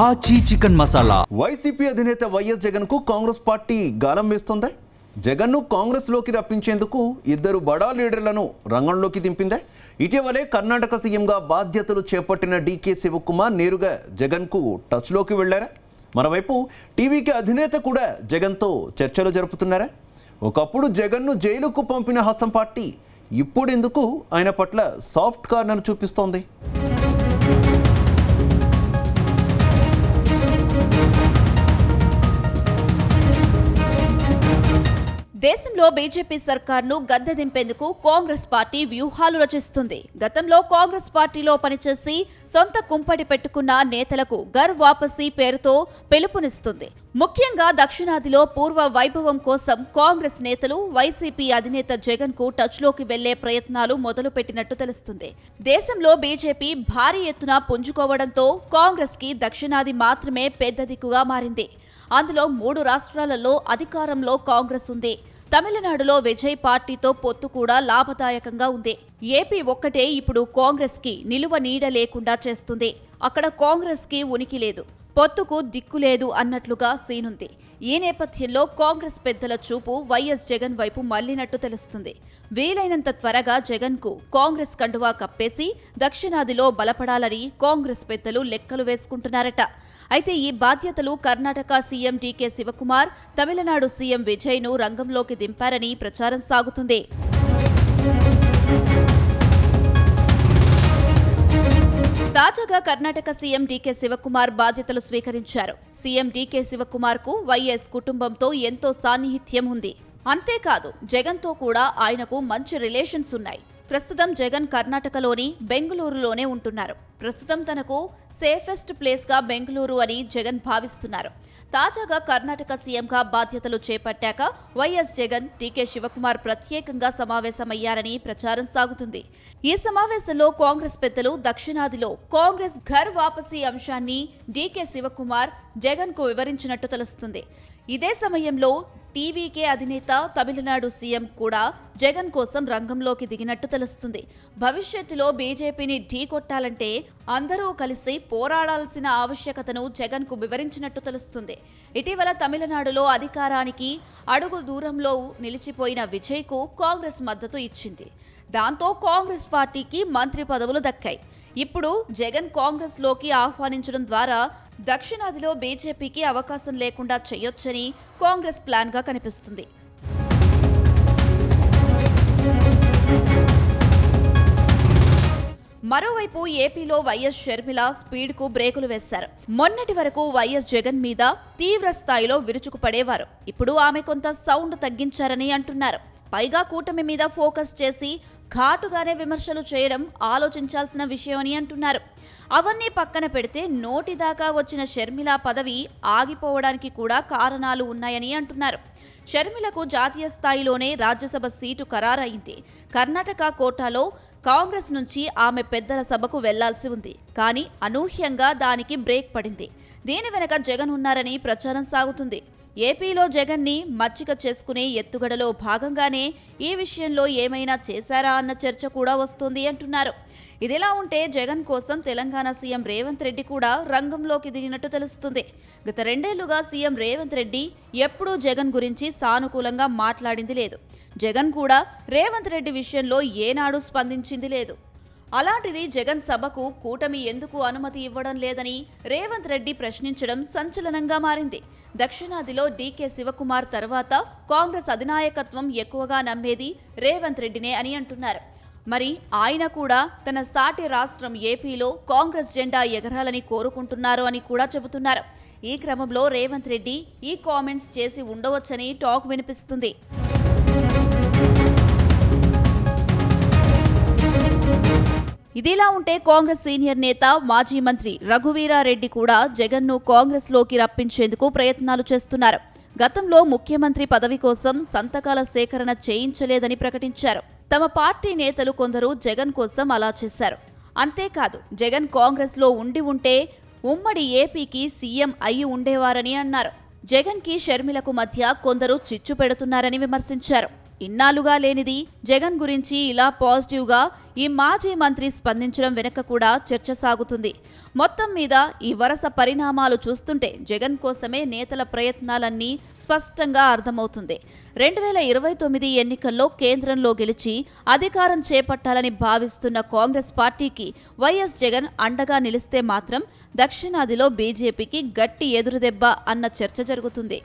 ఆచి chicken masala. YCP అధినేత YS Jagan కు కాంగ్రెస్ పార్టీ గాలం వేస్తోందా? జగన్ను కాంగ్రెస్ లోకి రప్పించేందుకు ఇద్దరు బడా లీడర్లను రంగంలోకి దింపిందా? ఇటీవలే కర్ణాటక సీఎంగా బాధ్యతలు చేపట్టిన డీకే శివకుమార్ నేరుగా జగన్కు టచ్లోకి వెళ్లారా? మరోవైపు టీవీకి అధినేత కూడా జగన్తో చర్చలు జరుపుతున్నారా? ఒకప్పుడు జగన్ను జైలుకు పంపిన హస్తం పార్టీ ఇప్పుడెందుకు ఆయన పట్ల సాఫ్ట్ కార్నర్ చూపిస్తోంది? దేశంలో బీజేపీ సర్కార్ను గద్దె దింపేందుకు కాంగ్రెస్ పార్టీ వ్యూహాలు రచిస్తుంది. గతంలో కాంగ్రెస్ పార్టీలో పనిచేసి సొంత కుంపటి పెట్టుకున్న నేతలకు ఘర్ వాపసీ పేరుతో పిలుపునిస్తుంది. ముఖ్యంగా దక్షిణాదిలో పూర్వ వైభవం కోసం కాంగ్రెస్ నేతలు వైసీపీ అధినేత జగన్ కు టచ్లోకి వెళ్లే ప్రయత్నాలు మొదలుపెట్టినట్టు తెలుస్తుంది. దేశంలో బీజేపీ భారీ ఎత్తున పుంజుకోవడంతో కాంగ్రెస్ కి దక్షిణాది మాత్రమే పెద్ద దిక్కుగా మారింది. అందులో 3 రాష్ట్రాలలో అధికారంలో కాంగ్రెస్ ఉంది. తమిళనాడులో విజయ్ పార్టీతో పొత్తు కూడా లాభదాయకంగా ఉంది. ఏపీ ఒక్కటే ఇప్పుడు కాంగ్రెస్ కి నిలువ నీడ లేకుండా చేస్తుంది. అక్కడ కాంగ్రెస్ కి ఉనికి లేదు, పొత్తుకు దిక్కులేదు అన్నట్లుగా సీనుంది. ఈ నేపథ్యంలో కాంగ్రెస్ పెద్దల చూపు వైఎస్ జగన్ వైపు మళ్లినట్టు తెలుస్తుంది. వీలైనంత త్వరగా జగన్ కు కాంగ్రెస్ కండువా కప్పేసి దక్షిణాదిలో బలపడాలని కాంగ్రెస్ పెద్దలు లెక్కలు వేసుకుంటున్నారట. అయితే ఈ బాధ్యతలు Karnataka CM DK Shivakumar, Tamil Nadu CM విజయ్ను రంగంలోకి దింపారని ప్రచారం సాగుతుంది. తాజాగా కర్ణాటక సీఎం డీకే శివకుమార్ బాధ్యతలు స్వీకరించారు. సీఎం డీకే శివకుమార్ కు వైఎస్ కుటుంబంతో ఎంతో సాన్నిహిత్యం ఉంది. అంతేకాదు జగన్తో కూడా ఆయనకు మంచి రిలేషన్స్ ఉన్నాయి. ప్రస్తుతం జగన్ కర్ణాటకలోని బెంగళూరులోనే ఉంటున్నారు. ప్రస్తుతం తనకు సేఫెస్ట్ ప్లేస్ గా బెంగళూరు అని జగన్ భావిస్తున్నారు. తాజాగా కర్ణాటక సీఎంగా బాధ్యతలు చేపట్టాక వైఎస్ జగన్, డీకే శివకుమార్ ప్రత్యేకంగా సమావేశమయ్యారని ప్రచారం సాగుతుంది. ఈ సమావేశంలో కాంగ్రెస్ పెద్దలు దక్షిణాదిలో కాంగ్రెస్ ఘర్ వాపసీ అంశాన్ని డీకే శివకుమార్ జగన్ కు వివరించినట్టు తెలుస్తుంది. ఇదే సమయంలో టీవీకే అధినేత తమిళనాడు సీఎం కూడా జగన్ కోసం రంగంలోకి దిగినట్టు తెలుస్తుంది. భవిష్యత్తులో బీజేపీని ఢీకొట్టాలంటే అందరూ కలిసి పోరాడాల్సిన ఆవశ్యకతను జగన్ కు వివరించినట్టు తెలుస్తుంది. ఇటీవల తమిళనాడులో అధికారానికి అడుగు దూరంలో నిలిచిపోయిన విజయ్ కు కాంగ్రెస్ మద్దతు ఇచ్చింది. దాంతో కాంగ్రెస్ పార్టీకి మంత్రి పదవులు దక్కాయి. ఇప్పుడు జగన్ కాంగ్రెస్ లోకి ఆహ్వానించడం ద్వారా దక్షిణాదిలో బీజేపీకి అవకాశం లేకుండా చేయొచ్చని కాంగ్రెస్ ప్లాన్ గా కనిపిస్తుంది. మరోవైపు ఏపీలో వైఎస్ షర్మిల స్పీడ్ కు బ్రేకులు వేశారు. మొన్నటి వరకు వైఎస్ జగన్ మీద తీవ్ర స్థాయిలో విరుచుకుపడేవారు. ఇప్పుడు ఆమె కొంత సౌండ్ తగ్గించారని అంటున్నారు. పైగా కూటమి మీద ఫోకస్ చేసి ఘాటుగానే విమర్శలు చేయడం ఆలోచించాల్సిన విషయం అని అంటున్నారు. అవన్నీ పక్కన పెడితే నోటిదాకా వచ్చిన షర్మిల పదవి ఆగిపోవడానికి కూడా కారణాలు ఉన్నాయని అంటున్నారు. షర్మిలకు జాతీయ స్థాయిలోనే రాజ్యసభ సీటు ఖరారైంది. కర్ణాటక కోటాలో కాంగ్రెస్ నుంచి ఆమె పెద్దల సభకు వెళ్లాల్సి ఉంది. కానీ అనూహ్యంగా దానికి బ్రేక్ పడింది. దీని వెనక జగన్ ఉన్నారని ప్రచారం సాగుతుంది. ఏపీలో జగన్ని మచ్చిక చేసుకునే ఎత్తుగడలో భాగంగానే ఈ విషయంలో ఏమైనా చేశారా అన్న చర్చ కూడా వస్తుంది అంటున్నారు. ఇదిలా ఉంటే జగన్ కోసం తెలంగాణ సీఎం రేవంత్ రెడ్డి కూడా రంగంలోకి దిగినట్టు తెలుస్తుంది. గత 2 ఏళ్లుగా సీఎం రేవంత్ రెడ్డి ఎప్పుడూ జగన్ గురించి సానుకూలంగా మాట్లాడింది లేదు. జగన్ కూడా రేవంత్ రెడ్డి విషయంలో ఏనాడు స్పందించింది లేదు. అలాంటిది జగన్ సభకు కూటమి ఎందుకు అనుమతి ఇవ్వడం లేదని రేవంత్ రెడ్డి ప్రశ్నించడం సంచలనంగా మారింది. దక్షిణాదిలో డీకే శివకుమార్ తర్వాత కాంగ్రెస్ అధినాయకత్వం ఎక్కువగా నమ్మేది రేవంత్ రెడ్డినే అని అంటున్నారు. మరి ఆయన కూడా తన సాటి రాష్ట్రం ఏపీలో కాంగ్రెస్ జెండా ఎగరాలని కోరుకుంటున్నారు అని కూడా చెబుతున్నారు. ఈ క్రమంలో రేవంత్ రెడ్డి ఈ కామెంట్స్ చేసి ఉండవచ్చని టాక్ వినిపిస్తుంది. ఇదిలా ఉంటే కాంగ్రెస్ సీనియర్ నేత మాజీ మంత్రి రఘువీరారెడ్డి కూడా జగన్ను కాంగ్రెస్ లోకి రప్పించేందుకు ప్రయత్నాలు చేస్తున్నారు. గతంలో ముఖ్యమంత్రి పదవి కోసం సంతకాల సేకరణ చేయించలేదని ప్రకటించారు. తమ పార్టీ నేతలు కొందరు జగన్ కోసం అలా చేశారు. అంతేకాదు జగన్ కాంగ్రెస్ లో ఉంటే ఉమ్మడి ఏపీకి సీఎం అయి ఉండేవారని అన్నారు. జగన్ కి షర్మిలకు మధ్య కొందరు చిచ్చు పెడుతున్నారని విమర్శించారు. ఇన్నాళ్లుగా లేనిది జగన్ గురించి ఇలా పాజిటివ్గా ఈ మాజీ మంత్రి స్పందించడం వెనుక కూడా చర్చ సాగుతుంది. మొత్తం మీద ఈ వరుస పరిణామాలు చూస్తుంటే జగన్ కోసమే నేతల ప్రయత్నాలన్నీ స్పష్టంగా అర్థమవుతుంది. 2029 ఎన్నికల్లో కేంద్రంలో గెలిచి అధికారం చేపట్టాలని భావిస్తున్న కాంగ్రెస్ పార్టీకి వైఎస్ జగన్ అండగా నిలిస్తే మాత్రం దక్షిణాదిలో బీజేపీకి గట్టి ఎదురుదెబ్బ అన్న చర్చ జరుగుతుంది.